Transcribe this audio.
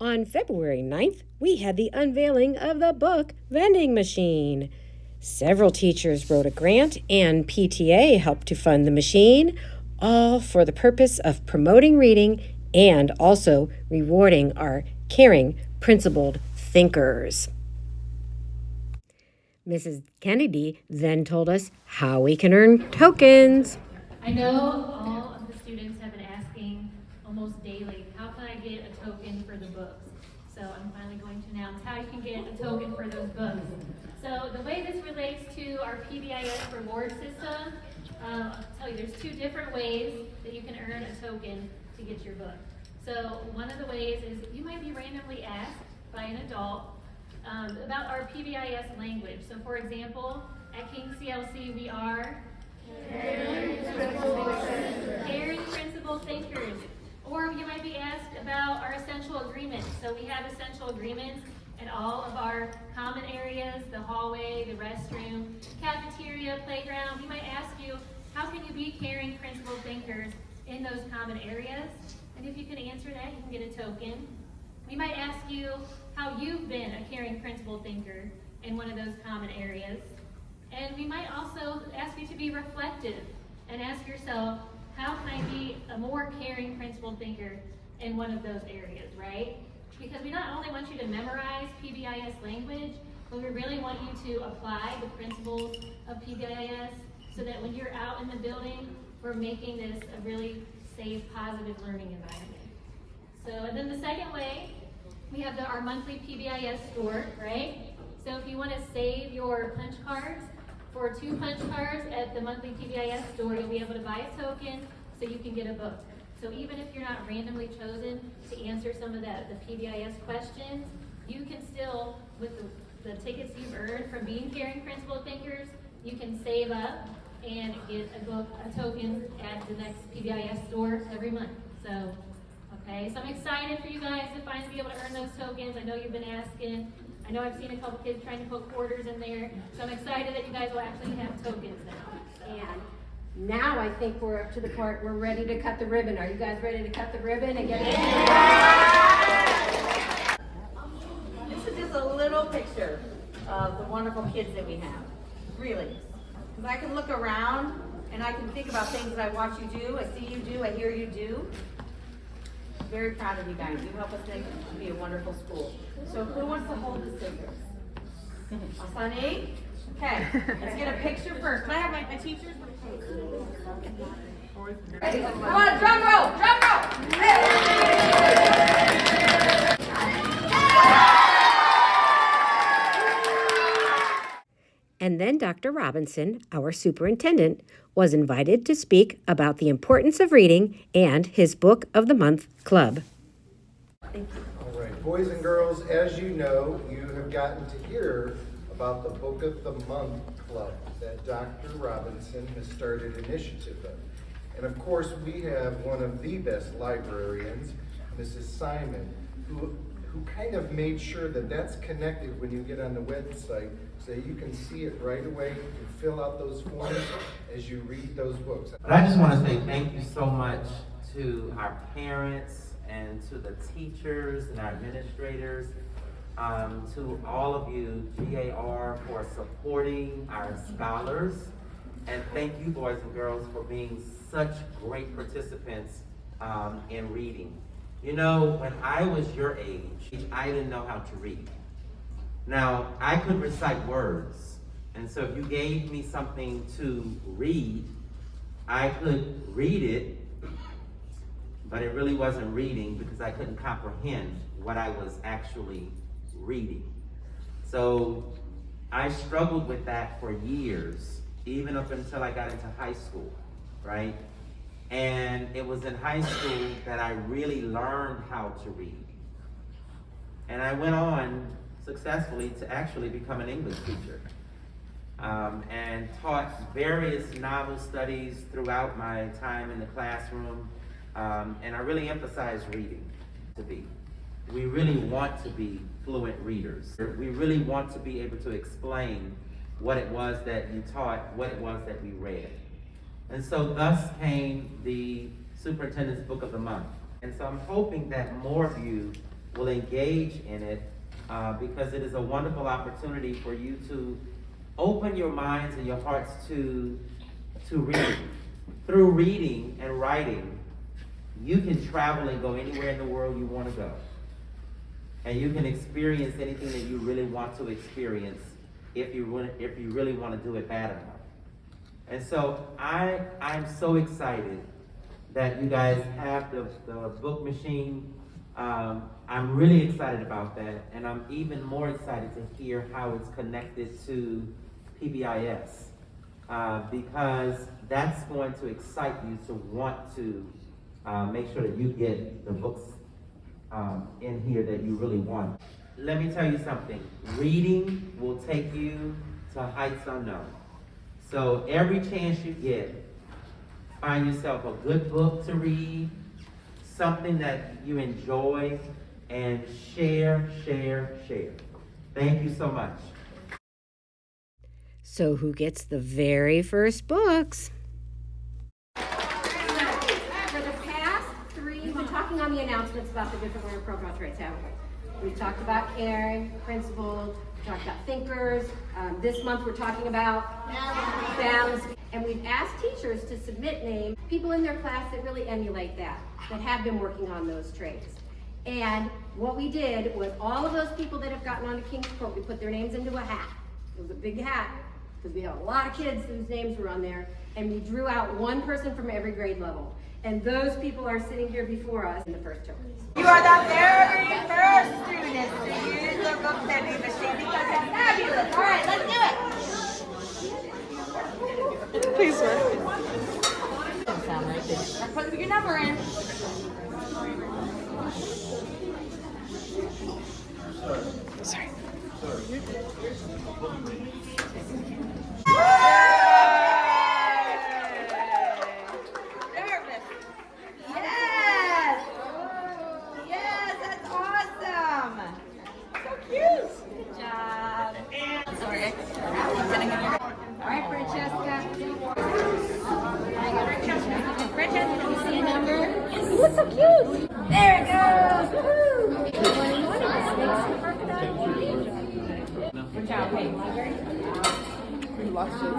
On February 9th, we had the unveiling of the book Vending Machine. Several teachers wrote a grant and PTA helped to fund the machine, all for the purpose of promoting reading and also rewarding our caring, principled thinkers. Mrs. Kennedy then told us how we can earn tokens. I know all of the students have been asking almost daily, how can I get a token for the books? So I'm finally going to announce how you can get a token for those books. So the way this relates to our PBIS reward system, I'll tell you there's two different ways that you can earn a token to get your book. So one of the ways is you might be randomly asked by an adult about our PBIS language. So for example, at King CLC we are caring principle thinkers. Or you might be asked about our essential agreements. So we have essential agreements in all of our common areas, the hallway, the restroom, cafeteria, playground. We might ask you, how can you be caring principle thinkers in those common areas? And if you can answer that, you can get a token. We might ask you how you've been a caring principle thinker in one of those common areas. And we might also ask you to be reflective and ask yourself, how can I be a more caring principled thinker in one of those areas, right? Because we not only want you to memorize PBIS language, but we really want you to apply the principles of PBIS so that when you're out in the building, we're making this a really safe, positive learning environment. So, and then the second way, we have our monthly PBIS store, right? So if you want to save your punch cards, for 2 punch cards at the monthly PBIS store, you'll be able to buy a token so you can get a book. So even if you're not randomly chosen to answer some of the PBIS questions, you can still, with the tickets you've earned from being caring principled thinkers, you can save up and get a book, a token at the next PBIS store every month. So, okay, so I'm excited for you guys to finally be able to earn those tokens. I know you've been asking. I know I've seen a couple kids trying to put quarters in there, so I'm excited that you guys will actually have tokens now. And now I think we're up to the part we're ready to cut the ribbon. Are you guys ready to cut the ribbon and get it? This is just a little picture of the wonderful kids that we have, really. Because I can look around and I can think about things that I watch you do, I see you do, I hear you do. Very proud of you guys. You help us make it to be a wonderful school. So who wants to hold the scissors? Sunny? Okay, let's get a picture first. Can I have my teachers? Ready? Come on, drum roll, drum roll! And then Dr. Robinson, our superintendent, was invited to speak about the importance of reading and his Book of the Month Club. Thank you. All right, boys and girls, as you know, you have gotten to hear about the Book of the Month Club that Dr. Robinson has started an initiative of. And of course, we have one of the best librarians, Mrs. Simon, who kind of made sure that that's connected when you get on the website so you can see it right away. You can fill out those forms as you read those books. But I just want to say thank you so much to our parents and to the teachers and our administrators, to all of you, GAR, for supporting our scholars. And thank you, boys and girls, for being such great participants in reading. You know, when I was your age, I didn't know how to read. Now, I could recite words, and so if you gave me something to read, I could read it, but it really wasn't reading because I couldn't comprehend what I was actually reading. So I struggled with that for years, even up until I got into high school, right? And it was in high school that I really learned how to read. And I went on successfully to actually become an English teacher, and taught various novel studies throughout my time in the classroom, and I really emphasize reading to be. We really want to be fluent readers. We really want to be able to explain what it was that you taught, what it was that we read. And so thus came the Superintendent's Book of the Month. And so I'm hoping that more of you will engage in it, because it is a wonderful opportunity for you to open your minds and your hearts to reading. Through reading and writing, you can travel and go anywhere in the world you want to go. And you can experience anything that you really want to experience if you really want to do it bad enough. And so I'm so excited that you guys have the book machine. I'm really excited about that, and I'm even more excited to hear how it's connected to PBIS, because that's going to excite you to want to make sure that you get the books in here that you really want. Let me tell you something. Reading will take you to heights unknown. So every chance you get, find yourself a good book to read, something that you enjoy, and share. Thank you so much. So who gets the very first books? For the past 3, we've been talking on the announcements about the different learner program traits, haven't we? We've talked about caring, principled, we talked about thinkers. This month we're talking about balance. And we've asked teachers to submit names, people in their class that really emulate that have been working on those traits. And what we did was all of those people that have gotten onto Kingsport, we put their names into a hat. It was a big hat, because we had a lot of kids whose names were on there, and we drew out one person from every grade level. And those people are sitting here before us in the first term. You are the very first students to use the book vending machine because it's fabulous. All right, let's do it. Please, sir. Sound right there. Put your number in. Sorry. Nervous. Yes. Yes, that's awesome. So cute. Good job. Sorry. All right, Francesca. Francesca, you see a number? You look so cute. There it goes. Good job, Paige. You lost it.